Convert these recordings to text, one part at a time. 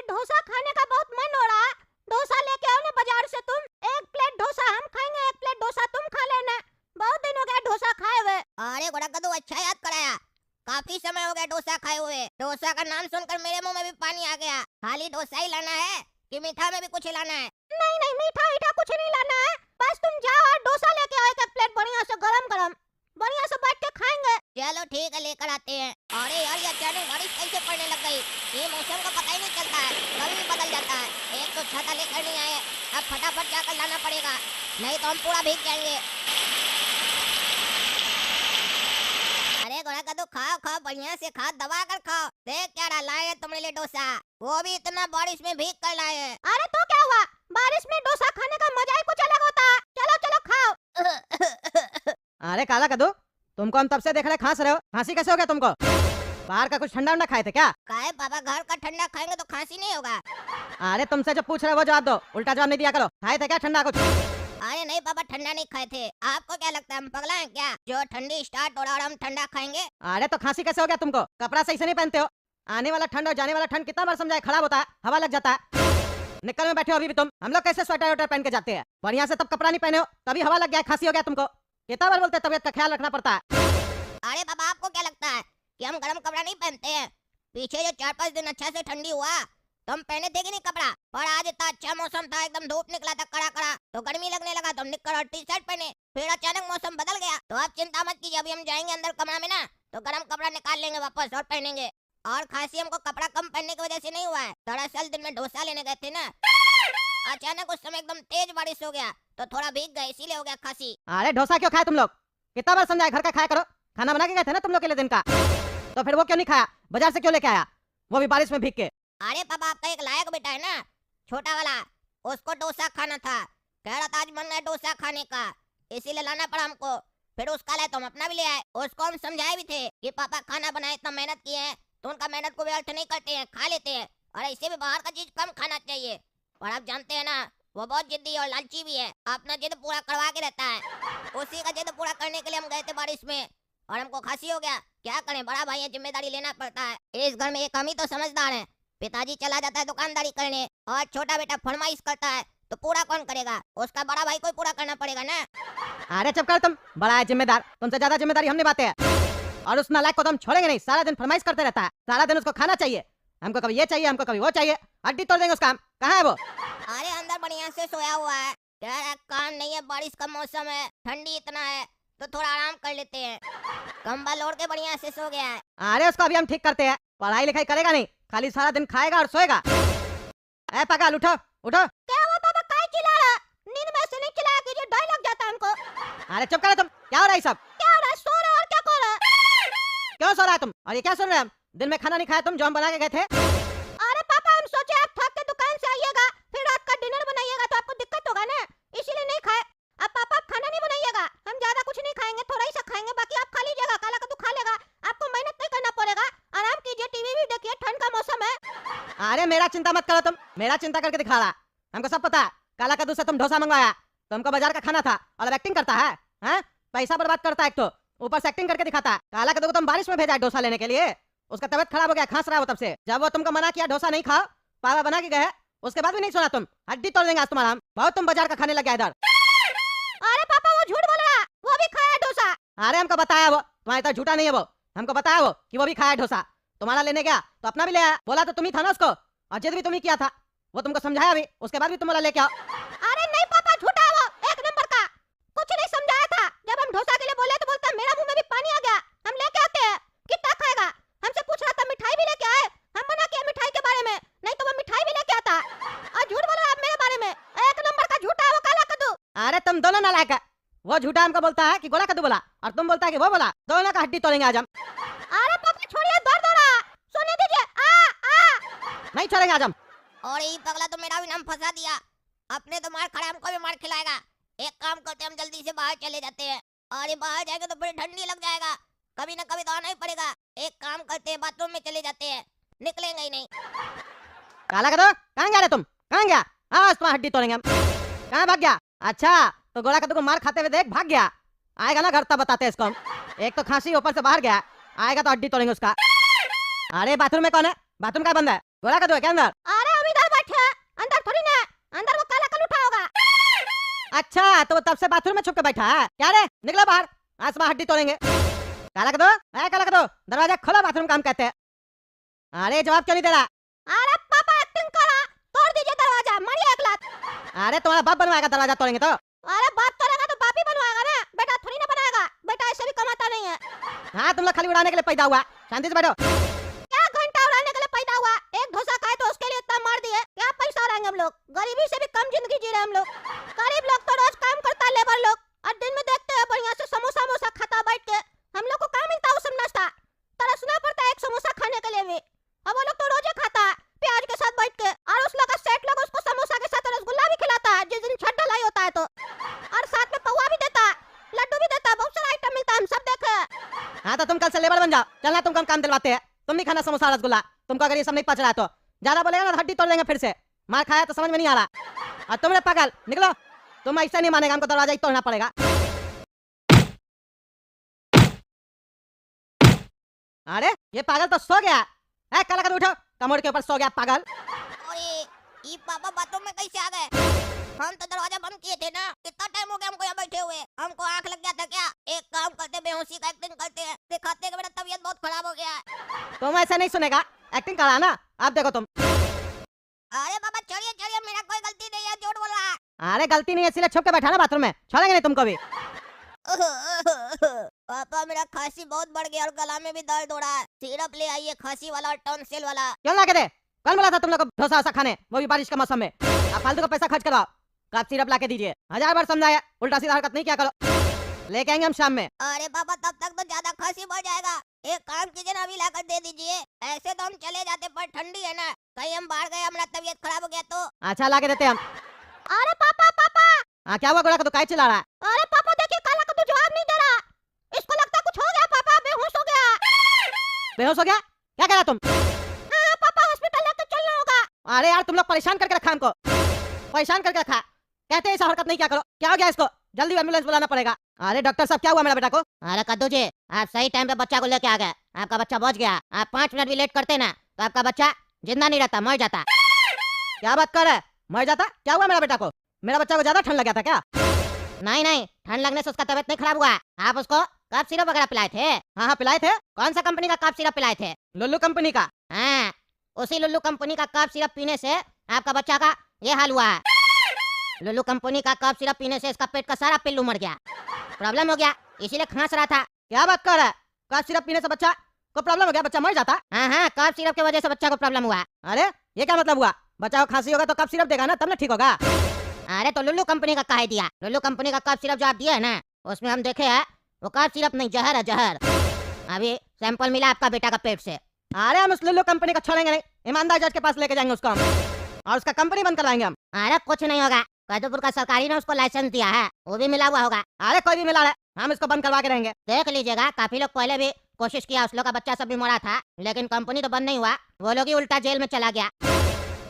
डोसा खाने का बहुत मन हो रहा है। डोसा लेके आओ ना बाजार से तुम। एक प्लेट डोसा हम खाएंगे, एक प्लेट डोसा तुम खा लेना। बहुत दिन हो गया डोसा खाए हुए। अरे गोड़ा कद्दू, अच्छा याद कराया। काफी समय हो गया डोसा खाए हुए। डोसा का नाम सुनकर मेरे मुंह में भी पानी आ गया। खाली डोसा ही लाना है कि मीठा में भी कुछ लाना है? नहीं नहीं, मीठा मीठा कुछ नहीं लाना है। बस तुम जाओ और डोसा लेके आओ एक प्लेट बढ़िया से गरम गरम, बढ़िया से बैठ के खाएंगे। चलो ठीक है, लेकर आते हैं। अरे यार, ये अचानक बारिश कैसे पड़ने लग गई? ये मौसम का पता ही नहीं चलता है, कभी भी बदल जाता है। एक तो छाता लेकर नहीं आए, अब फटाफट जाकर लाना पड़ेगा, नहीं तो हम पूरा भीग जाएंगे। अरे गोड़ा कद्दू, खाओ खाओ, बढ़िया से खाओ, दबा कर खाओ। देख क्या डाला है तुम्हारे लिए डोसा, वो भी इतना बारिश में भीग कर लाए हैं। अरे तो क्या हुआ, बारिश में डोसा खाने का मजा ही कुछ अलग होता है। चलो चलो खाओ। अरे काला कद्दू, तुमको हम तब से देख रहे खांस रहे हो, खांसी कैसे हो गया तुमको? बाहर का कुछ ठंडा उंडा खाए थे क्या? काहे पापा, घर का ठंडा खाएंगे तो खांसी नहीं होगा। अरे तुमसे जो पूछ रहे हो वो जवाब दो, उल्टा जवाब नहीं दिया करो। खाए थे क्या ठंडा कुछ? अरे नहीं पापा, ठंडा नहीं खाए थे। आपको क्या लगता है हम पगला हैं क्या, जो ठंडी स्टार्ट हो रहा और हम ठंडा खाएंगे? अरे तो खांसी कैसे हो गया तुमको? कपड़ा सही से नहीं पहनते हो। आने वाला ठंड और जाने वाला ठंड कितना बार समझाए, खराब होता है, हवा लग जाता है। निकल में बैठे हो अभी भी तुम। हम लोग कैसे स्वेटर वेटर पहन के जाते हैं, बढ़िया से तब कपड़ा नहीं पहने हो, तभी हवा लग गया, खांसी हो गया तुमको। कितना बार बोलते हैं तबियत का ख्याल रखना पड़ता है। अरे पापा, आपको क्या लगता है कि हम गर्म कपड़ा नहीं पहनते हैं? पीछे जो 4-5 दिन अच्छा से ठंडी हुआ तो हम पहने थे कि नहीं कपड़ा? पर आज इतना अच्छा मौसम था, एकदम धूप निकला था कड़ा कड़ा, तो गर्मी लगने लगा तो निक्कर और टी शर्ट पहने। फिर अचानक मौसम बदल गया, तो आप चिंता मत कीजिए, अभी हम जाएंगे अंदर कमरा में ना, तो गर्म कपड़ा निकाल लेंगे वापस और पहनेंगे। और खांसी हमको कपड़ा कम पहनने की वजह से नहीं हुआ है, दरअसल दिन में डोसा लेने गए थे ना, अचानक उस समय एकदम तेज बारिश हो गया तो थोड़ा भीग गए, इसीलिए हो गया खांसी। अरे डोसा क्यों खाए तुम लोग? कितना बार समझाया घर का खाया करो, खाना बना के गए थे ना तुम लोग के लिए दिन का, तो फिर वो क्यों नहीं खाया? बाजार से क्यों लेके आया, वो भी बारिश में भीग के? अरे पापा, आपका एक लायक बेटा है ना, छोटा वाला, उसको डोसा खाना था, कह रहा था आज मन है डोसा खाने का, इसीलिए लाना पड़ा हमको। फिर उसका लाए तो हम अपना भी ले आए। उसको हम समझाए भी थे कि पापा खाना बनाए, इतना मेहनत किए हैं तो उनका मेहनत को व्यर्थ नहीं करते हैं, खा लेते हैं, और ऐसे भी बाहर का चीज कम खाना चाहिए। और आप जानते हैं ना, वो बहुत जिद्दी और लालची भी है, अपना जिद पूरा करवा के रहता है। उसी का जिद पूरा करने के लिए हम गए थे बारिश में, और हमको खांसी हो गया। क्या करें, बड़ा भाई है, जिम्मेदारी लेना पड़ता है। इस घर में एक हम ही तो समझदार हैं। पिताजी चला जाता है दुकानदारी करने और छोटा बेटा फरमाइश करता है, तो पूरा कौन करेगा? उसका बड़ा भाई को पूरा करना पड़ेगा ना। अरे चुप कर तुम, बड़ा है जिम्मेदार, तुमसे ज्यादा जिम्मेदारी हम निभाते हैं। और उस नालायक को तो हम छोड़ेंगे नहीं, सारा दिन फरमाइश करते रहता है, सारा दिन उसको खाना चाहिए, हमको कभी ये चाहिए, हमको कभी वो चाहिए, हड्डी तोड़ देंगे उसका हम। कहाँ है वो? अरे अंदर बढ़िया से सोया हुआ है, कह रहा है काम नहीं है, बारिश का मौसम है, ठंडी इतना है तो थोड़ा आराम कर लेते हैं। कंबल ओढ़ के बढ़िया से सो गया है। अरे उसको अभी हम ठीक करते हैं, पढ़ाई लिखाई करेगा नहीं, खाली सारा दिन खाएगा और सोएगा। ए पागल, उठो उठो। क्या हुआ पापा, काय चिल्ला रहा? नींद में से नहीं चिल्लाया कीजिए, डर लग जाता है हमको। अरे चुप करो तुम, क्या हो रहा है सब? क्या हो रहा है, सो रहे हो और क्या कर रहे हो? क्यों सो रहा है तुम? और ये क्या सुन रहे हैं हम? दिन में खाना नहीं खाया तुम जो हम बना के गए थे? अरे पापा, हम सोचे आप थक के दुकान से आइएगा, फिर रात का डिनर बनाइएगा तो आपको दिक्कत होगा ना, इसीलिए नहीं खाए। अब पापा खाना नहीं बनाइएगा, हम ज्यादा कुछ नहीं खाएंगे, थोड़ा ही सा खाएंगे, बाकी आप खा लीजिएगा, काला कद्दू खा लेगा, आपको मेहनत नहीं करना पड़ेगा, आराम कीजिए, टीवी भी देखिए, ठंड का मौसम है। अरे मेरा चिंता मत करो तुम, मेरा चिंता करके दिखा रहा, हमको सब पता है। काला कद्दू से तुम डोसा मंगवाया, तुमको बाजार का खाना था और अब एक्टिंग करता है, हैं? पैसा बर्बाद करता है, एक तो ऊपर से एक्टिंग करके दिखाता है। काला कद्दू को तुम बारिश में भेजा है डोसा लेने के लिए, उसका तबियत खराब हो गया, खांस रहा हो तब से। जब वो तुमको मना किया डोसा नहीं खाओ, पावा बना के गए, उसके बाद भी नहीं सुना तुम, हड्डी तोड़ देंगे आज तुम्हारा हम। बहुत तुम बाजार का खाने लग गया इधर। अरे पापा, वो झूठ बोल रहा है, वो भी खाया डोसा। अरे हमको बताया वो, तुम्हारी तरह झूठा नहीं है वो, हमको बताया वो कि वो भी खाया डोसा। तुम्हारा लेने गया तो अपना भी ले आया, बोला तो तुम ही था ना उसको, और जिद भी तुम ही किया था, वो तुमको समझाया भी, उसके बाद भी तुम बोला लेके आओ। अरे नहीं पापा, झूठा है वो, एक नंबर का, कुछ नहीं समझाया था। जब हम डोसा के लिए बोले तो बोलता मेरा मुंह में भी पानी आ गया, हम लेके आते हैं, कितना खाएगा? हमसे पूछ रहा था मिठाई भी लेके आए, हम मना किया मिठाई के बारे में, नहीं तो वो मिठाई भी लेके आता, और झूठ बोल रहा है मेरे बारे में, एक नंबर का झूठा है वो काला कद्दू। अरे तुम दोनों नालायक है, वो झूठा हमको बोलता है कि गोला कद्दू बोला, और तुम बोलता है कि वो बोला, दोनों का हड्डी तोड़ेंगे आज हम। अरे पापा छोड़िए, दर्द हो रहा है, सोने दीजिए। नहीं छोड़ेंगे आज हम। और ये पगला तो मेरा भी नाम फंसा दिया, अपने तो मार खड़ा, हमको भी मार खिलाएगा। एक काम करते हम जल्दी से बाहर चले जाते हैं, और ये बाहर जाएंगे तो फिर ठंडी लग जाएगा, कभी ना कभी तो आना ही पड़ेगा। एक काम करते हैं, बाथरूम में चले जाते हैं, निकलेंगे ही नहीं। काला कद्दू कहाँ गया रे तुम, कहाँ गया? हाँ तुम्हारा हड्डी तोड़ेंगे हम। कहाँ भाग गया? अच्छा तो गोला कद्दू को मार खाते हुए देख भाग गया, आएगा ना घर तब बताते हैं इसको हम। एक तो खांसी ऊपर से बाहर गया, आएगा तो हड्डी तोड़ेंगे उसका। अरे बाथरूम में कौन है? बाथरूम का बंद है? गोला कद्दू है क्या अंदर? अरे अंदर वो काला कल उठा होगा। अच्छा तो वो तब से बाथरूम में छुप के बैठा है क्या रे? निकलो बाहर, आज बाहर हड्डी तोड़ेंगे। काला कदो, काला कदो, दरवाजा खोलो, बाथरूम काम कहते हैं। अरे जवाब क्यों नहीं दे रहा? अरे पापा एक्टिंग करा, तोड़ दीजिए दरवाजा, मारिए एक लात। अरे तुम्हारा बाप बनवाएगा दरवाजा तोड़ेंगे तो? अरे बाप तोड़ेगा तो बाप ही बनवाएगा ना, बेटा थोड़ी ना बनाएगा, बेटा ऐसे भी कमाता नहीं है। हाँ तुम लोग खाली उड़ाने के लिए पैदा हुआ, शांति से बैठो। क्या घंटा उड़ाने के लिए पैदा हुआ? एक डोसा खाए तो उसके लिए इतना मार दिए, क्या पैसा उड़ाएंगे हम लोग? गरीबी से भी कम जिंदगी जी रहे हम लोग। गरीब लोग तो रोज काम करता है, लेबर लोग, और दिन में देखते हैं बढ़िया से समोसा मोसा खाता बैठ के। हम लोग को क्या मिलता है उस समय नाश्ता? तरसना पड़ता है एक समोसा खाने के लिए भी। अब वो लोग तो रोजे खाता है प्याज के साथ बैठ के, और उस लोग का सेठ लोग उसको समोसा के साथ रसगुल्ला भी खिलाता है जिस दिन छठ ढलाई होता है तो, और साथ में पौवा भी देता है, लड्डू भी देता है, बहुत सारा आइटम मिलता है, हम सब देखे। हाँ तो तुम कल से लेबर बन जाओ, चलना तुमको हम काम दिलवाते हैं। तुम नहीं खाना समोसा रसगुल्ला, तुमको अगर ये सब नहीं पच रहा है तो ज्यादा बोलेगा ना तो हड्डी तोड़ देंगे फिर से। मार खाया तो समझ में नहीं आ रहा। और तुमने पागल निकलो, तुम ऐसा नहीं मानेगा, हमको दरवाजा ही तोड़ना पड़ेगा। अरे ये पागल तो सो गया है, काला कदो उठो, कमर के ऊपर सो गया पागल। अरे ये पापा बाथरूम में कैसे आ गए? हम तो दरवाजा बंद किए थे ना, कितना टाइम हो गया हमको यहाँ बैठे हुए, हमको आंख लग गया था क्या? एक काम करते, बेहोशी का एक्टिंग करते हैं, दिखाते कि मेरा तबीयत बहुत खराब हो गया है। तुम ऐसा नहीं सुनेगा, एक्टिंग करा ना, अब देखो तुम। अरे पापा चलिए चलिए, मेरा कोई गलती नहीं है, झूठ बोल रहा है। अरे गलती नहीं है इसीलिए छुप के बैठा ना बाथरूम में, छोड़ेंगे नहीं तुमको भी। पापा मेरा खांसी बहुत बढ़ गया और गला में भी दर्द हो रहा है, सिरप ले आइए खांसी वाला और टॉन्सिल वाला। क्यों ला के दे? कौन बोला था तुम लोग को डोसा वोसा खाने, वो भी बारिश का मौसम में? आप फालतू का पैसा खर्च करवाओ, कफ सिरप ला के दीजिए। 1000 बार समझाया, उल्टा सीधा हरकत नहीं किया करो। लेके आएंगे हम शाम में। अरे पापा तब तक तो ज्यादा खांसी बढ़ जाएगा, एक काम कीजिए ना, अभी लाकर दे दीजिए। ऐसे तो हम चले जाते पर ठंडी है ना, कहीं हम बाहर गए हमारा तबीयत खराब हो गया तो। अच्छा ला के देते हम। अरे पापा पापा, हाँ क्या हुआ गोरा कदो, काय चिल्ला रहा है? अरे पापा देखिए काला कद्दू जवाब नहीं दे रहा, इसको लगता कुछ हो गया, पापा बेहोश हो गया। बेहोश हो गया? क्या करा तुम? हाँ पापा हॉस्पिटल लेकर चलना होगा। अरे यार तुम लोग परेशान करके रखा हमको, परेशान करके रखा। कहते हैं ऐसा हरकत नहीं क्या करो, क्या हो गया इसको? जल्दी एम्बुलेंस बुलाना पड़ेगा। अरे डॉक्टर साहब क्या हुआ मेरा बेटा को? अरे कद्दू जी, आप सही टाइम पे बच्चा को लेके आ गए, आपका बच्चा बच गया। आप 5 मिनट भी लेट करते ना तो आपका बच्चा जिंदा नहीं रहता, मर जाता। क्या बात कर रहा है, मर जाता? क्या हुआ मेरा बेटा को? मेरा बच्चा को ज्यादा ठंड लग गया था क्या? नहीं नहीं, ठंड लगने से उसका तबीयत नहीं खराब हुआ, आप उसको कफ सिरप वगैरह पिलाए थे। हाँ हाँ पिलाए थे। कौन सा कंपनी का कफ सिरप पिलाए थे? लुल्लू कंपनी का। हाँ, उसी लुल्लू कंपनी का कफ सिरप पीने से आपका बच्चा का ये हाल हुआ है। लुल्लू कंपनी का कफ सिरप पीने से इसका पेट का सारा पिल्लू मर गया, प्रॉब्लम हो गया, इसीलिए खांस रहा था। क्या बात कर रहा है? कफ सिरप पीने से बच्चा को प्रॉब्लम हो गया, बच्चा मर जाता? हाँ हाँ, कफ सिरप की वजह से बच्चा को प्रॉब्लम हुआ। अरे ये क्या मतलब हुआ? बच्चा को खांसी होगा तो कफ सिरप देगा ना, तब ना ठीक होगा। अरे तो लुल्लू कंपनी का काहे दिया? लुल्लू कंपनी का कफ सिरप जो आप दिए है ना, उसमें हम देखे है वो कफ सिरप नहीं, जहर है जहर। अभी सैंपल मिला आपका बेटा का पेट से। अरे हम उस लुल्लू कंपनी को छोड़ेंगे नहीं, ईमानदार जज के पास लेके जाएंगे उसको हम, और उसका कंपनी बंद करवाएंगे हम। अरे कुछ नहीं होगा, कदूपुर का सरकारी ने उसको लाइसेंस दिया है, वो भी मिला हुआ होगा। अरे कोई भी मिला है, हम इसको बंद करवा के रहेंगे। देख लीजिएगा, काफी लोग पहले भी कोशिश किया, उस लोग का बच्चा सब भी मरा था, लेकिन कंपनी तो बंद नहीं हुआ, वो लोग ही उल्टा जेल में चला गया।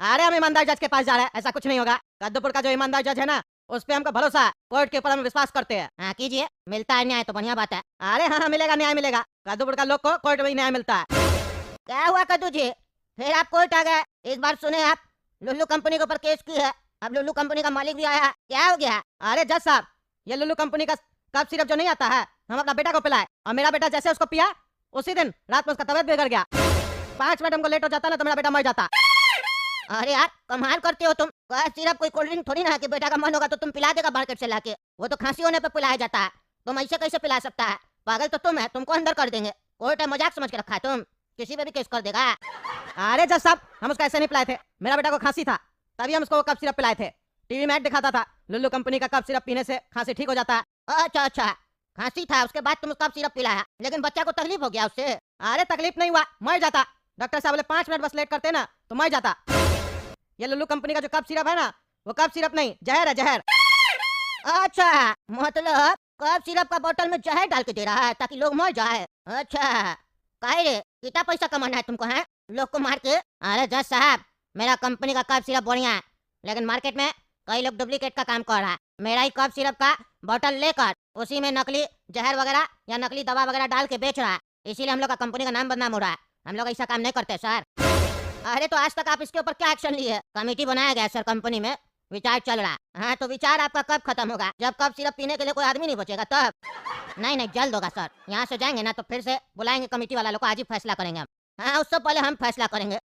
अरे हम ईमानदार जज के पास जा रहे हैं, ऐसा कुछ नहीं होगा। कद्दूपुर का जो ईमानदार जज है ना, उस पे हमको भरोसा है, कोर्ट के ऊपर हम विश्वास करते हैं। हाँ कीजिए, मिलता है न्याय तो बढ़िया बात है। अरे हाँ हाँ मिलेगा, न्याय मिलेगा। कद्दूपुर का लोग को कोर्ट में ही न्याय मिलता है। क्या हुआ कद्दू जी, फिर आप कोर्ट आ गए? इस बार सुने आप लुल्लू कंपनी के ऊपर केस की है, अब लुल्लू कंपनी का मालिक भी आया है, क्या हो गया? अरे जज साहब, ये लुल्लू कंपनी का कफ सिरप जो नहीं आता है, हम अपना बेटा को पिलाए, और मेरा बेटा जैसे उसको पिया उसी दिन रात में उसका तबीयत बिगड़ गया। 5 मिनट हमको लेट हो जाता ना तो मेरा बेटा मर जाता। अरे यार कमाल करते हो तुम, कफ सिरप कोई कोल्ड ड्रिंक थोड़ी ना है कि बेटा का मन होगा तो तुम पिला देगा मार्केट से लाके, वो तो खांसी होने पे पिलाया जाता है, तुम ऐसे कैसे पिला सकता है? पागल तो तुम है, तुमको अंदर कर देंगे, कोर्ट है मजाक समझ के रखा है, तुम किसी पे भी केस कर देगा। अरे जज साहब, हम उसका ऐसे नहीं पिलाए थे, मेरा बेटा को खांसी था तभी हम उसको कफ सिरप पिलाए थे। टीवी में ऐड दिखाता था, लुल्लू कंपनी का कफ सिरप पीने से खांसी ठीक हो जाता है। अच्छा अच्छा, खांसी था उसके बाद तुम कफ सिरप पिलाया, लेकिन बच्चा को तकलीफ हो गया उससे? अरे तकलीफ नहीं हुआ, मर जाता। डॉक्टर साहब बोले 5 मिनट बस लेट करते ना तो मर जाता। ये लुल्लू कंपनी का जो कफ सिरप है ना, वो कफ सिरप नहीं, जहर है जहर। अच्छा, मतलब कफ सिरप का बोतल में जहर डाल के दे रहा है ताकि लोग मर जाए। अच्छा, काहे रे, कितना पैसा कमाना है तुमको है लोग को मार के? अरे जज साहब, मेरा कंपनी का कफ सिरप बढ़िया है, लेकिन मार्केट में कई लोग डुप्लीकेट का काम कर रहा है। मेरा ही कफ सिरप का बोतल लेकर उसी में नकली जहर वगैरह या नकली दवा वगैरह डाल के बेच रहा है, इसीलिए हम लोग का कंपनी का नाम बदनाम हो रहा है। हम लोग ऐसा काम नहीं करते सर। अरे तो आज तक आप इसके ऊपर क्या एक्शन लिए? कमेटी बनाया गया सर कंपनी में, विचार चल रहा। हाँ तो विचार आपका कब खत्म होगा? जब कब सिर्फ पीने के लिए कोई आदमी नहीं बचेगा तब। नहीं नहीं जल्द होगा सर। यहाँ से जाएंगे ना तो फिर से बुलाएंगे कमेटी वाला लोग को, आज ही फैसला करेंगे हम। हाँ उससे पहले हम फैसला करेंगे।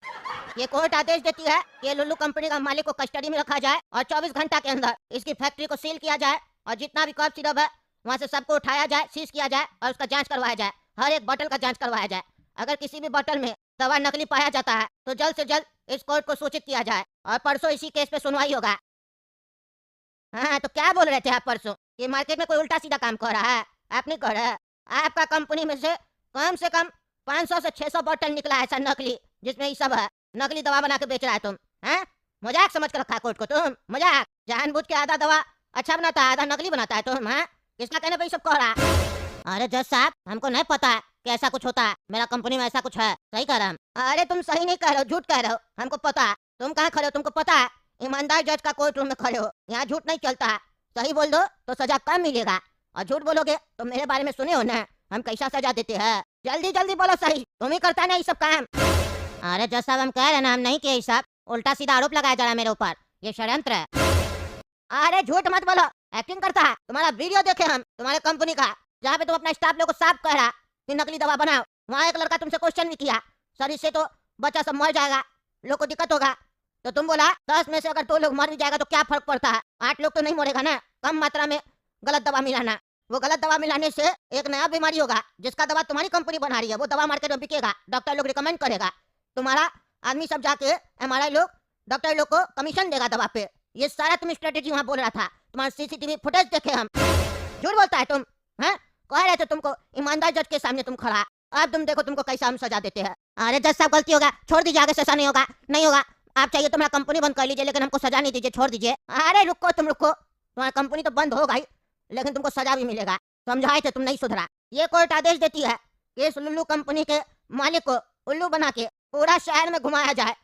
ये कोर्ट आदेश देती है कि लुल्लू कंपनी का मालिक को कस्टडी में रखा जाए और 24 घंटा के अंदर इसकी फैक्ट्री को सील किया जाए और जितना भी कफ सिरप है वहाँ से सबको उठाया जाए, सीज किया जाए और उसका जांच करवाया जाए। हर एक बोतल का जांच करवाया जाए। अगर किसी भी बोतल में दवा नकली पाया जाता है तो जल्द से जल्द इस कोर्ट को सूचित किया जाए और परसों इसी केस पे सुनवाई होगा। हाँ तो क्या बोल रहे थे आप परसों? ये मार्केट में कोई उल्टा सीधा काम कर रहा है? आप नहीं कर रहे। आपका कंपनी में से कम 500 से 600 बोतल निकला है ऐसा नकली, जिसमें ये सब है। नकली दवा बना के बेच रहा है तुम। हैं? मजाक समझ कर रखा है कोर्ट को तुम? मजाक? जानबूझ के आधा दवा अच्छा बनाता है, आधा नकली बनाता है तुम। हाँ किसका कहने पे ये सब कह रहा है? अरे जज साहब हमको नहीं पता है कि ऐसा कुछ होता है। मेरा कंपनी में ऐसा कुछ है। सही कह रहा हम। अरे तुम सही नहीं कह रहे हो, झूठ कह रहे हो। हमको पता है। तुम कहाँ खड़े हो? तुमको पता है? ईमानदार जज का कोर्ट रूम में खड़े हो। यहाँ झूठ नहीं चलता है। सही बोल दो तो सजा कम मिलेगा और झूठ बोलोगे तो मेरे बारे में सुने हो ना हम कैसा सजा देते हैं। जल्दी जल्दी बोलो सही। तुम ही करता ना ये सब काम। अरे जज साहब हम कह रहे ना हम नहीं किए सब। उल्टा सीधा आरोप लगाया जा रहा है मेरे ऊपर। ये षड्यंत्र है। अरे झूठ मत बोलो, एक्टिंग करता है। तुम्हारा वीडियो देखे हम तुम्हारे कंपनी का, जहाँ पे तुम अपना स्टाफ लोग को साफ कह रहा कि नकली दवा बनाओ। वहाँ एक लड़का तुमसे क्वेश्चन भी किया, सर इससे तो बच्चा सब मर जाएगा, लोग को दिक्कत होगा। तो तुम बोला 10 में से अगर 2 लोग मर भी जाएगा तो क्या फर्क पड़ता है, 8 लोग तो नहीं मरेगा ना। कम मात्रा में गलत दवा मिलाना, वो गलत दवा मिलाने से एक नया बीमारी होगा। जिसका दवा तुम्हारी कंपनी बना रही है वो दवा मार्केट में बिकेगा, डॉक्टर लोग रिकमेंड करेगा। तुम्हारा आदमी सब जाके MRI लोग डॉक्टर लोग को कमीशन देगा दवा पे। ये सारा तुम स्ट्रेटेजी वहाँ बोल रहा था। तुम्हारा CCTV फुटेज देखे हम। झूठ बोलता है तुम। हैं? कह रहे थे तुमको ईमानदार जज के सामने तुम खड़ा। अब तुम देखो तुमको कैसा हम सजा देते हैं। अरे जज साहब गलती होगा, छोड़ दीजिए, आगे से ऐसा नहीं होगा। नहीं होगा। आप चाहिए तो मेरा कंपनी बंद कर लीजिए लेकिन हमको सजा नहीं दीजिए, छोड़ दीजिए। अरे रुको तुम रुको, तुम्हारा कंपनी तो बंद होगा ही लेकिन तुमको सजा भी मिलेगा। समझाए थे तुम नहीं सुधरा। ये कोर्ट आदेश देती है कि इस लुल्लू कंपनी के मालिक को उल्लू बना के पूरा शहर में घुमाया जाए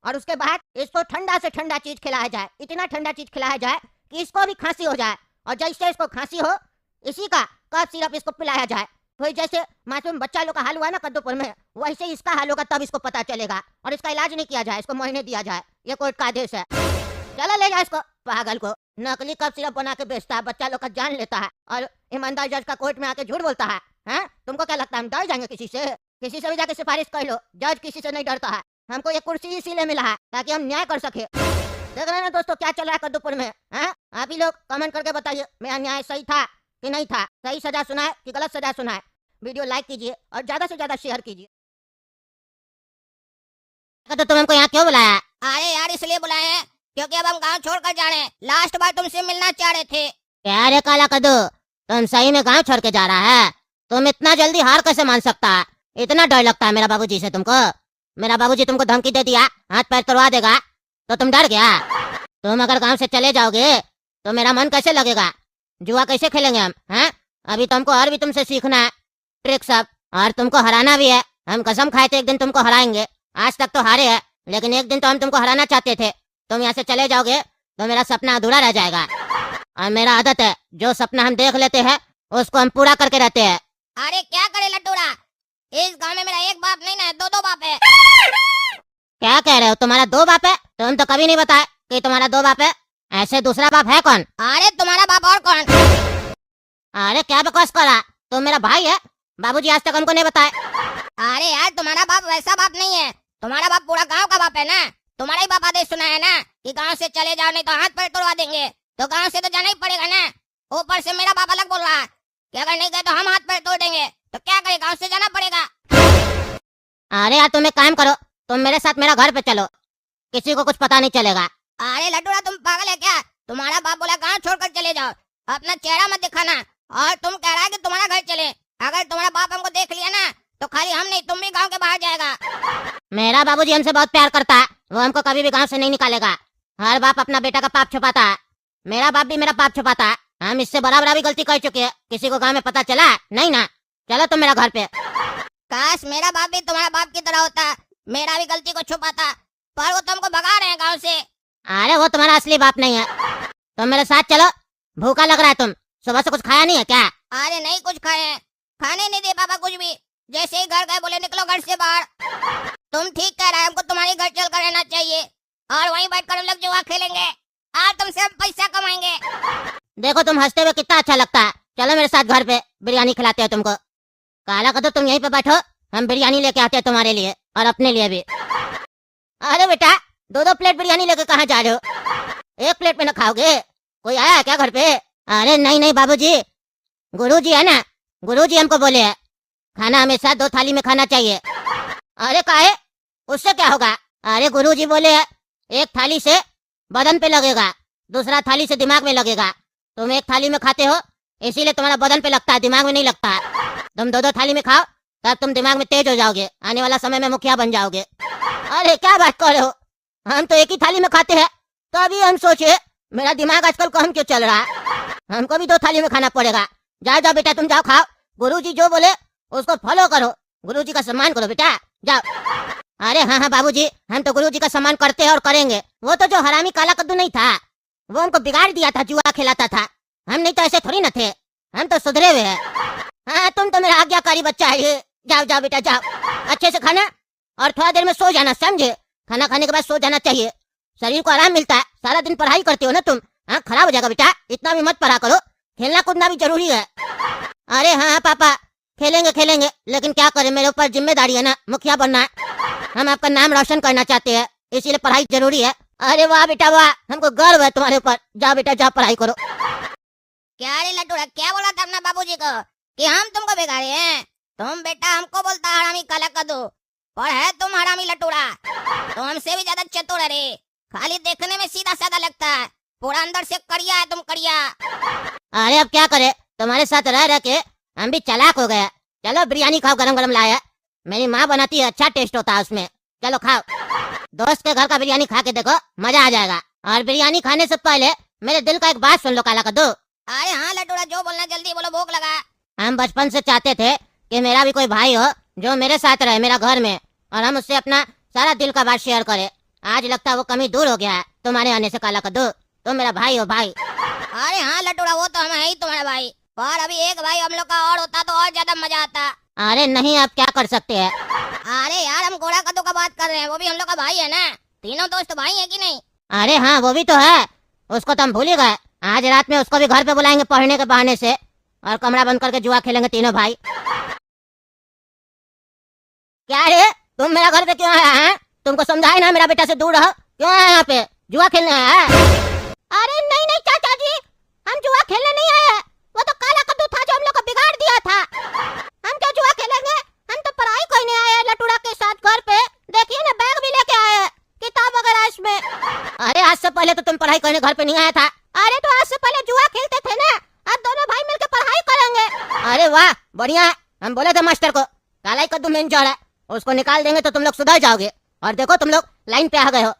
और उसके बाद इसको ठंडा से ठंडा चीज खिलाया जाए। इतना ठंडा चीज खिलाया जाए कि इसको भी खांसी हो जाए और जैसे इसको खांसी हो इसी का कफ सिरप इसको पिलाया जाए। तो जैसे मासूम बच्चा लोग का हाल हुआ ना कद्दूपुर में, वैसे इसका हाल होगा तब इसको पता चलेगा। और इसका इलाज नहीं किया जाए, इसको महीने दिया जाए। ये कोर्ट का आदेश है। चलो ले जाओ इसको, पागल को। नकली कफ सिरप बना के बेचता है, बच्चा लोग का जान लेता है और ईमानदार जज का कोर्ट में आके झूठ बोलता है। हैं? तुमको क्या लगता है हम डर जाएंगे किसी से? किसी से भी जाके सिफारिश कर लो, जज किसी से नहीं डरता है। हमको ये कुर्सी इसीलिए मिला है ताकि हम न्याय कर सके। देख रहे हैं दोस्तों क्या चल रहा है कद्दूपुर में? हैं? आप ही लोग कमेंट करके बताइए मेरा न्याय सही था कि नहीं था, सही सजा सुना है कि गलत सजा सुना है। वीडियो लाइक कीजिए और ज्यादा से ज्यादा शेयर कीजिए। तो तुम हमको यहाँ क्यों बुलाया? अरे यार इसलिए बुलाए हैं क्योंकि अब हम गांव छोड़कर जा रहे हैं। लास्ट बार तुमसे मिलना चाह रहे थे। क्या रे काला कद्दू, तुम सही में गांव छोड़ के जा रहा है? तुम इतना जल्दी हार कैसे मान सकता है? इतना डर लगता है मेरा बाबूजी से तुमको? मेरा बाबूजी तुमको धमकी दे दिया, हाथ पैर तोड़वा देगा तो तुम डर गया? तुम अगर गांव से चले जाओगे तो मेरा मन कैसे लगेगा? जुआ कैसे खेलेंगे हम? हैं? अभी तो हमको और भी तुमसे सीखना है ट्रिक सब, और तुमको हराना भी है। हम कसम खाए थे एक दिन तुमको हराएंगे। आज तक तो हारे हैं लेकिन एक दिन तो हम तुमको हराना चाहते थे। तुम यहाँ से चले जाओगे तो मेरा सपना अधूरा रह जाएगा। और मेरा आदत है जो सपना हम देख लेते हैं उसको हम पूरा करके रहते हैं। अरे क्या करे लट्टूरा, इस गांव में मेरा एक बाप नहीं ना, 2 बाप है। क्या कह रहे हो? तुम्हारा 2 बाप है? तुम तो कभी नहीं बताए कि तुम्हारा 2 बाप है। ऐसे दूसरा बाप है कौन? अरे तुम्हारा बाप और कौन? अरे क्या बकवास कर रहा? तुम मेरा भाई है, बाबूजी आज तक हमको नहीं बताए। अरे यार तुम्हारा बाप वैसा बाप नहीं है, तुम्हारा बाप पूरा गांव का बाप है ना। तुम्हारा ही बाप आदेश सुना है ना कि गांव से चले जाओ नहीं तो हाथ पैर तोड़वा देंगे। तो गांव से तो जाना ही पड़ेगा ना। ऊपर से मेरा बाप अलग बोल रहा है कि अगर नहीं गए तो हम हाथ पैर तोड़ देंगे। तो क्या करे, गांव से जाना पड़ेगा। अरे यार तुम एक काम करो, तुम मेरे साथ मेरा घर पे चलो, किसी को कुछ पता नहीं चलेगा। अरे लड्डूरा तुम पागल है क्या? तुम्हारा बाप बोला गांव छोड़कर चले जाओ, अपना चेहरा मत दिखाना। और तुम कह रहा है कि तुम्हारा घर चले। अगर तुम्हारा बाप हमको देख लिया ना तो खाली हम नहीं तुम भी गांव के बाहर जाएगा। मेरा बाबूजी हमसे बहुत प्यार करता है, वो हमको कभी भी गांव से नहीं निकालेगा। हर बाप अपना बेटा का पाप छुपाता है, मेरा बाप भी मेरा पाप छुपाता है। हम इससे बराबर भी गलती कर चुके हैं, किसी को गांव में पता चला नहीं ना। चलो तुम मेरा घर पे। काश मेरा बाप भी तुम्हारा बाप की तरह होता, मेरा भी गलती को छुपाता, पर वो तुमको भगा रहे हैं गांव से। अरे वो तुम्हारा असली बाप नहीं है। तुम मेरे साथ चलो, भूखा लग रहा है। तुम सुबह से कुछ खाया नहीं है क्या? अरे नहीं कुछ खाए हैं, खाने नहीं दे पापा कुछ भी। जैसे ही घर गए बोले निकलो घर से बाहर। तुम ठीक कह रहे हो, हमको तुम्हारे घर चल कर रहना चाहिए और वहीं बैठकर हम लोग जुआ खेलेंगे। आज तुमसे हम पैसा कमाएंगे। देखो तुम हंसते हुए कितना अच्छा लगता है। चलो मेरे साथ घर पे, बिरयानी खिलाते हैं तुमको। काला कद्दू तुम यहीं पे बैठो, हम बिरयानी लेके आते हैं तुम्हारे लिए और अपने लिए भी। अरे बेटा, 2-2 प्लेट बिरयानी लेके कहाँ जा रहे हो? एक प्लेट में न खाओगे? कोई आया है क्या घर पे? अरे नहीं नहीं बाबूजी, गुरुजी है ना, गुरुजी हमको बोले हैं खाना हमेशा 2 थाली में खाना चाहिए। अरे काहे, उससे क्या होगा? अरे गुरुजी बोले हैं एक थाली से बदन पे लगेगा, दूसरा थाली से दिमाग में लगेगा। तुम एक थाली में खाते हो इसीलिए तुम्हारा बदन पे लगता है, दिमाग में नहीं लगता है। तुम 2-2 थाली में खाओ तब तुम दिमाग में तेज हो जाओगे, आने वाला समय में मुखिया बन जाओगे। अरे क्या बात कर रहे हो, हम तो एक ही थाली में खाते हैं। तो अभी हम सोचे मेरा दिमाग आजकल कम क्यों चल रहा है, हमको भी 2 थाली में खाना पड़ेगा। जाओ जाओ बेटा तुम जाओ खाओ, गुरुजी जो बोले उसको फॉलो करो, गुरुजी का सम्मान करो बेटा, जाओ। अरे हाँ हाँ बाबूजी, हम तो गुरुजी का सम्मान करते हैं और करेंगे। वो तो जो हरामी काला कद्दू नहीं था, वो हमको बिगाड़ दिया था, जुआ खिलाता था। हम नहीं तो ऐसे थोड़ी न थे, हम तो सुधरे हुए हैं। हाँ तुम तो मेरा आज्ञाकारी बच्चा है। जाओ जाओ बेटा जाओ, अच्छे से खाना और थोड़ा देर में सो जाना, समझे? खाना खाने के बाद सो जाना चाहिए, शरीर को आराम मिलता है। सारा दिन पढ़ाई करते हो ना तुम, हाँ खराब हो जाएगा बेटा, इतना भी मत पढ़ा करो, खेलना कूदना भी जरूरी है। अरे हाँ हाँ पापा, खेलेंगे खेलेंगे, लेकिन क्या करें, मेरे ऊपर जिम्मेदारी है ना, मुखिया बनना है। हम आपका नाम रोशन करना चाहते हैं, इसीलिए पढ़ाई जरूरी है। अरे वाह बेटा वाह, हमको गर्व है तुम्हारे ऊपर। जाओ बेटा जाओ पढ़ाई करो। क्या रे लटूरा, क्या बोला था अपना बाबूजी को कि हम तुमको बिगाड़े हैं? तुम बेटा हमको बोलता हरामी काला कद्दू, पर है तुम हरामी लटूरा। तुम हमसे भी ज्यादा चतुर है रे, खाली देखने में सीधा साधा लगता है, पूरा अंदर से कड़िया है तुम, कड़िया। अरे अब क्या करे, तुम्हारे साथ रह रह के हम भी चालाक हो गए। चलो बिरयानी खाओ, गरम गरम लाया, मेरी माँ बनाती है, अच्छा टेस्ट होता है उसमें। चलो खाओ, दोस्त के घर का बिरयानी खा के देखो, मजा आ जाएगा। और बिरयानी खाने से पहले मेरे दिल का एक बात सुन लो काला कद्दू। अरे हाँ लटूरा, जो बोलना जल्दी बोलो, भूख लगा। हम बचपन से चाहते थे कि मेरा भी कोई भाई हो जो मेरे साथ रहे मेरा घर में, और हम उससे अपना सारा दिल का बात शेयर करे। आज लगता है वो कमी दूर हो गया है तुम्हारे आने से काला कद्दू, तुम मेरा भाई हो भाई। अरे हाँ लटूरा, वो तो हम है ही तुम्हारा भाई, पर अभी एक भाई हम लोग का और होता तो और ज्यादा मजा आता। अरे नहीं, आप क्या कर सकते हैं? अरे यार, हम घोड़ा कद्दू का बात कर रहे हैं, वो भी हम लोग का भाई है ना, तीनों दोस्त भाई है कि नहीं? अरे हाँ वो भी तो है, उसको तो हम भूल ही गए। आज रात में उसको भी घर पे बुलाएंगे पढ़ने के बहाने से, और कमरा बंद करके जुआ खेलेंगे तीनों भाई। क्या रे, तुम मेरा घर पे क्यों आया है? तुमको समझाए ना मेरा बेटा से दूर रहो, क्यों आया यहाँ पे? जुआ खेलने आया है? अरे नहीं नहीं चाचा जी, हम जुआ खेलने नहीं आए हैं, वो तो काला कद्दू था जो हम लोग को बिगाड़ दिया था। हम क्यों जुआ खेलेंगे, हम तो पढ़ाई करने आए हैं लटूरा के साथ घर पे। देखिए ना, बैग भी लेके आए हैं, किताब वगैरह इसमें। अरे आज से पहले तो तुम पढ़ाई करने घर पे नहीं आया था। अरे तो आज से पहले जुआ खेलते थे ना, अब दोनों भाई मिलकर पढ़ाई करेंगे। अरे वाह बढ़िया है, हम बोले थे मास्टर को काला कद्दू मेन जड़ है, उसको निकाल देंगे तो तुम लोग सुधर जाओगे, और देखो तुम लोग लाइन पे आ गए हो।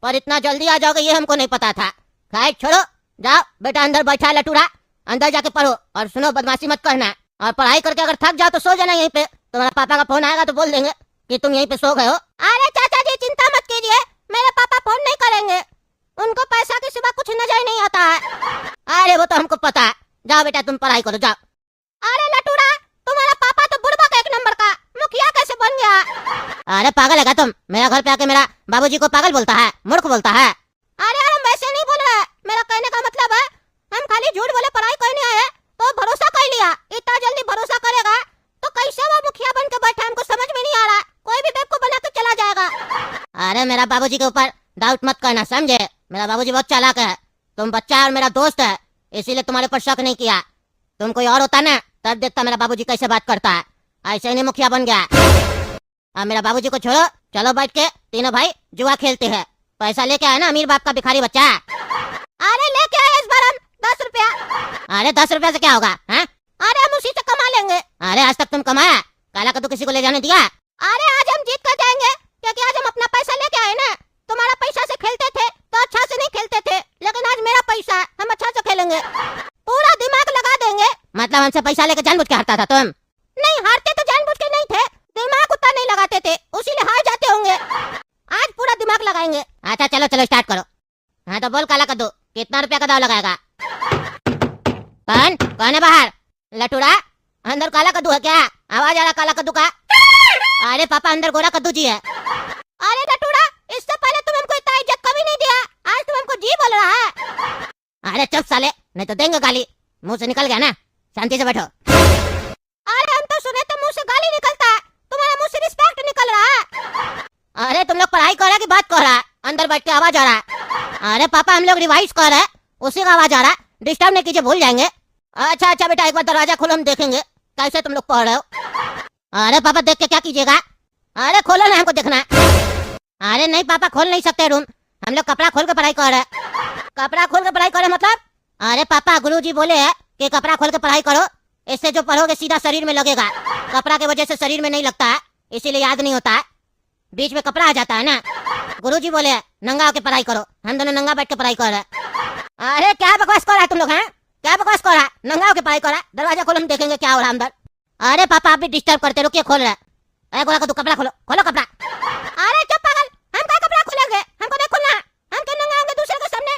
पर इतना जल्दी आ जाओगे ये हमको नहीं पता था। खैर छोड़ो, जाओ बेटा अंदर बैठा है लटूरा, अंदर जाके पढ़ो, और सुनो बदमाशी मत करना, और पढ़ाई करके अगर थक जाओ तो सो जाना यहीं पे। तुम्हारा पापा का फोन आएगा तो बोल देंगे कि तुम यहीं पे सो गए हो। अरे चाचा जी चिंता मत कीजिए, मेरे पापा फोन नहीं करेंगे, उनको पैसा के सिवा कुछ नजर नहीं आता है। अरे वो तो हमको पता है, जाओ बेटा तुम पढ़ाई करो जाओ। अरे लटूरा, तुम्हारा पापा तो बुड़बक एक नंबर का, मुखिया कैसे बन गया? अरे पागल है क्या तुम? मेरा घर पे आके मेरा बाबूजी को पागल बोलता है, मूर्ख बोलता है। अरे हम वैसे नहीं बोल रहे, मेरा कहने का मतलब है हम खाली झूठ बोले पढ़ाई करने आए तो भरोसा कर लिया। इतना जल्दी भरोसा करेगा तो कैसे वो मुखिया बन के बैठा, हमको समझ में नहीं आ रहा। कोई भी बेवकूफ बना के चला जाएगा। अरे मेरा बाबूजी के ऊपर डाउट मत करना, समझे? मेरा बाबूजी बहुत चालाक है, तुम बच्चा और मेरा दोस्त है, इसीलिए तुम्हारे ऊपर शक नहीं किया। तुम कोई और होता ना तब देखता मेरा बाबूजी कैसे बात करता है, ऐसे नहीं मुखिया बन गया। अब मेरा बाबूजी को छोड़ो, चलो बैठ के तीनों भाई जुआ खेलते हैं। पैसा लेके आया ना, अमीर बाप का भिखारी बच्चा। अरे लेके आए इस बार हम 10 रुपया। अरे 10 रुपया से क्या होगा? हैं? अरे हम उसी से कमा लेंगे। अरे आज तक तुम कमाया, काला कद्दू किसी को ले जाने दिया? अरे आज हम जीत कर जाएंगे, क्योंकि आज हम अपना पैसा लेके आए ना। तुम्हारा पैसा से खेलते थे तो अच्छा से नहीं खेलते थे, लेकिन आज मेरा पैसा है, हम अच्छा से खेलेंगे, पूरा दिमाग लगा देंगे। मतलब हमसे पैसा लेके जानबूझ के हारता था तुम? नहीं हारते तो जानबूझ के नहीं थे, दिमाग उतना नहीं लगाते थे, उसीलिए हार जाते होंगे। आज पूरा दिमाग लगाएंगे। अच्छा चलो चलो स्टार्ट करो। हाँ तो बोल काला कद्दू, कितना रुपया का दाव लगाएगा? कौन है बाहर? लटूरा, अंदर काला कद्दू है क्या? आवाज आ रहा काला कद्दू का? अरे पापा अंदर गोरा कद्दू जी है। अरे लटूरा, इससे पहले तुम हमको इतना इज्जत कभी नहीं दिया, आज तुम हमको जी बोल रहा है। अरे चुप साले, नहीं तो देंगे गाली। मुंह से निकल गया ना, शांति से बैठो। अरे हम तो सुने तो मुंह से गाली निकलता है, तुम्हारे मुंह से रिस्पेक्ट निकल रहा है। अरे तुम लोग पढ़ाई कर रहे हैं कि बात कर रहा है? अंदर बैठ के आवाज आ रहा है। अरे पापा हम लोग रिवाइज कर रहे हैं, उसी का आवाज आ रहा है। डिस्टर्ब नहीं कीजिए, भूल जाएंगे। अच्छा अच्छा बेटा, एक बार दरवाजा खोलो, हम देखेंगे कैसे तुम लोग पढ़ रहे हो। अरे पापा देख के क्या कीजिएगा? अरे खोलो ना, हमको देखना है। अरे नहीं पापा, खोल नहीं सकते रूम, हम लोग कपड़ा खोल के पढ़ाई कर रहे हैं। कपड़ा खोल के पढ़ाई करे मतलब? अरे पापा गुरुजी बोले है कि कपड़ा खोल के पढ़ाई करो, इससे जो पढ़ोगे सीधा शरीर में लगेगा। कपड़ा के वजह से शरीर में नहीं लगता है, इसीलिए याद नहीं होता है, बीच में कपड़ा आ जाता है ना। गुरुजी बोले है नंगा होके पढ़ाई करो, हम दोनों नंगा बैठ के पढ़ाई कर रहे हैं। अरे क्या बकवास कर रहा है तुम लोग हैं? क्या बकवास कर रहा है? नंगा होके पढ़ाई कर रहा है। दरवाजा खोलो, हम देखेंगे क्या हो रहा है अंदर। अरे पापा आप भी डिस्टर्ब करते, रुकिए खोल रहे हैं। अरे गोला का तू कपड़ा खोलो, खोलो कपड़ा। अरे चुप पागल, हम क्या कपड़ा खोलेंगे? हमको नहीं खोलना, हम क्यों नंगे होंगे दूसरे के सामने?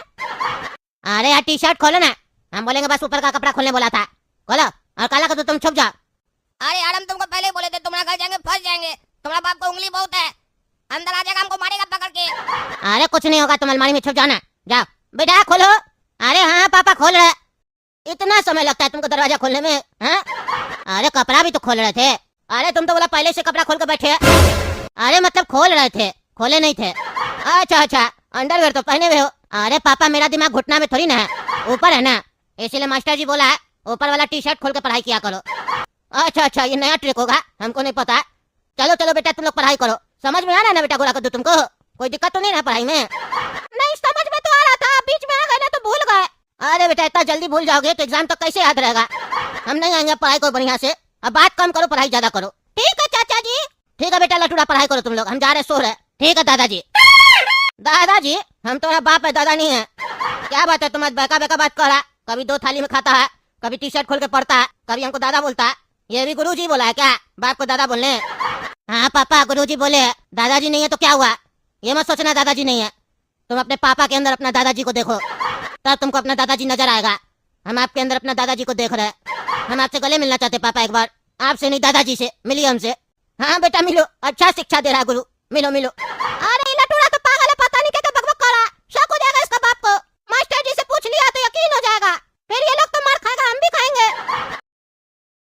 अरे यार टी शर्ट खोलो ना, हम बोलेंगे बस ऊपर का कपड़ा खोलने बोला था। खोलो, और काला का तो तुम छुप जाओ। अरे यार हम तुमको पहले ही बोले थे, तुम्हारा घर जाएंगे फंस जाएंगे। तुम्हारा बाप को उंगली बहुत है, अंदर आ जाएगा, हमको मारेगा पकड़ के। अरे कुछ नहीं होगा, तुम अलमारी में छुप जाना। जाओ बेटा खोलो। अरे हाँ पापा खोल रहे। इतना समय लगता है तुमको दरवाजा खोलने में? हाँ? अरे कपड़ा भी तो खोल रहे थे। अरे तुम तो बोला पहले से कपड़ा खोल के बैठे। अरे मतलब खोल रहे थे, खोले नहीं थे। अच्छा अच्छा, अंडरवेयर तो पहने हुए हो। अरे पापा मेरा दिमाग घुटना में थोड़ी ना है, ऊपर है ना, इसीलिए मास्टर जी बोला है ऊपर वाला टी शर्ट खोल के पढ़ाई किया करो। अच्छा अच्छा, ये नया ट्रिक होगा, हमको नहीं पता। चलो चलो बेटा तुम लोग पढ़ाई करो, समझ में आ रहा है ना बेटा गोला कद्दू तुमको? कोई दिक्कत तो नहीं ना पढ़ाई में? नहीं समझ में तो आ रहा था, बीच में आ गए ना तो भूल गए। अरे बेटा इतना जल्दी भूल जाओगे तो एग्जाम तक कैसे याद रहेगा? हम नहीं आएंगे, पढ़ाई करो बढ़िया से। अब बात कम करो, पढ़ाई ज्यादा करो। ठीक है चाचा जी। ठीक है बेटा लटूड़ा, पढ़ाई करो तुम लोग, हम जा रहे सो रहे। ठीक है दादाजी। दादाजी हम तुम्हारा बाप है, दादा नहीं है। क्या बात है, तुम्हारा बेका बेका बात कर रहा। कभी 2 थाली में खाता है, कभी टी शर्ट खोल के पढ़ता है, कभी हमको दादा बोलता है। ये भी गुरुजी बोला है क्या बाप को दादा बोलने? हाँ पापा गुरुजी बोले है, दादाजी नहीं है तो क्या हुआ? ये मत सोचना दादाजी नहीं है, तुम अपने पापा के अंदर अपना दादाजी को देखो, तब तुमको अपना दादाजी नजर आएगा। हम आपके अंदर अपना दादाजी को देख रहे हैं। हम आपसे गले मिलना चाहते पापा, एक बार आपसे नहीं दादाजी से मिलिए हमसे। हाँ बेटा मिलो, अच्छा शिक्षा दे रहा गुरु, मिलो मिलो। अरे